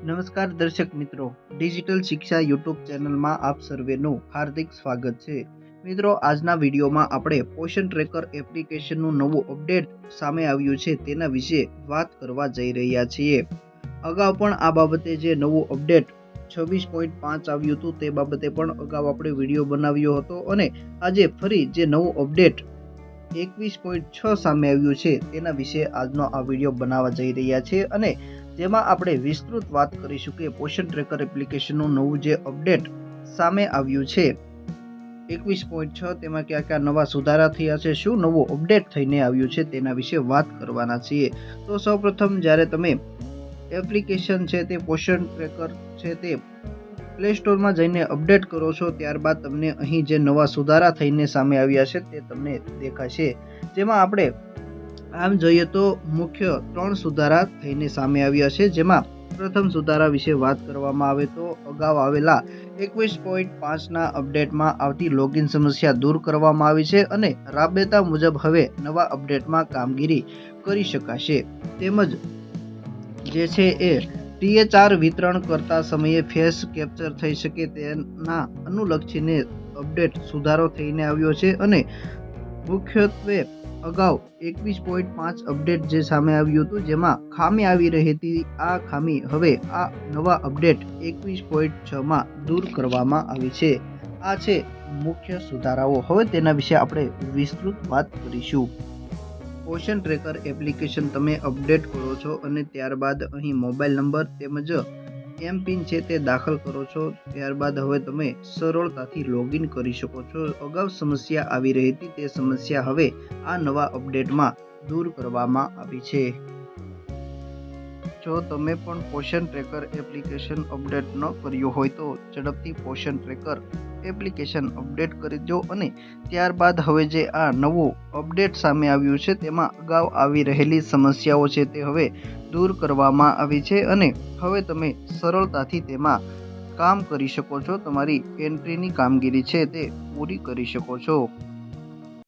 નમસ્કાર દર્શક મિત્રો, ડિજિટલ શિક્ષા યુટ્યુબ ચેનલમાં આપ સર્વેનું હાર્દિક સ્વાગત છે. મિત્રો, આજના વિડીયોમાં આપણે પોષણ ટ્રેકર એપ્લિકેશનનું નવું અપડેટ સામે આવ્યું છે તેના વિશે વાત કરવા જઈ રહ્યા છીએ. અગાઉ પણ આ બાબતે જે નવું અપડેટ 26.5 આવ્યું હતું તે બાબતે પણ અગાઉ આપણે વિડીયો બનાવ્યો હતો અને આજે ફરી જે નવું અપડેટ 21.6 સામે આવ્યું છે તેના વિશે આજનો આ વિડીયો બનાવવા જઈ રહ્યા છે અને જેમાં આપણે વિસ્તૃત વાત કરીશું કે પોષણ ટ્રેકર એપ્લિકેશનનું નવું જે અપડેટ સામે આવ્યું છે 21.6 તેમાં કયા કયા નવા સુધારા થયા છે, શું નવું અપડેટ થઈને આવ્યું છે તેના વિશે વાત કરવાના છીએ. તો સૌપ્રથમ જ્યારે તમે એપ્લિકેશન છે તે પોષણ ટ્રેકર છે તે પ્લે સ્ટોરમાં જઈને અપડેટ કરો છો ત્યારબાદ તમને અહીં જે નવા સુધારા થઈને સામે આવ્યા છે તે તમને દેખાશે. જેમાં આપણે આમ જોઈએ તો મુખ્ય 3 સુધારા થઈને સામે આવ્યા છે. જેમાં પ્રથમ સુધારા વિશે વાત કરવામાં આવે તો અગાઉ આવેલા 21.5ના અપડેટમાં આવતી લોગિન સમસ્યા દૂર કરવામાં આવી છે અને રાબેતા મુજબ હવે નવા અપડેટમાં કામગીરી કરી શકાશે. તેમજ જે છે એ THR વિતરણ કરતા સમયે ફેસ કેપ્ચર થઈ શકે તેના અનુલક્ષીને અપડેટ સુધારો થઈને આવ્યો છે અને મુખ્યત્વે અગાઉ 21.5 અપડેટ જે સામે આવ્યું હતું જેમાં ખામી આવી રહી હતી, આ ખામી હવે આ નવા અપડેટ 21.6માં દૂર કરવામાં આવી છે. આ છે મુખ્ય સુધારાઓ. હવે તેના વિશે આપણે વિસ્તૃત વાત કરીશું. પોષણ ટ્રેકર એપ્લિકેશન તમે અપડેટ કરો છો અને ત્યારબાદ અહીં મોબાઈલ નંબર તેમજ એમપિન છે તે દાખલ કરો છો. ત્યારબાદ હવે તમે સરળતાથી લોગિન કરી શકો છો. અગાઉ સમસ્યા આવી રહી હતી તે સમસ્યા હવે આ નવા અપડેટમાં દૂર કરવામાં આવી છે. જો તમે પણ પોષણ ટ્રેકર એપ્લિકેશન અપડેટ ન કર્યું હોય તો ઝડપથી પોષણ ટ્રેકર એપ્લિકેશન અપડેટ કરી દો અને ત્યારબાદ હવે જે આ નવું અપડેટ સામે આવ્યું છે તેમાં અગાઉ આવી રહેલી સમસ્યાઓ છે તે હવે દૂર કરવામાં આવી છે અને હવે તમે સરળતાથી તેમાં કામ કરી શકો છો. તમારી એન્ટ્રીની કામગીરી છે તે પૂરી કરી શકો છો.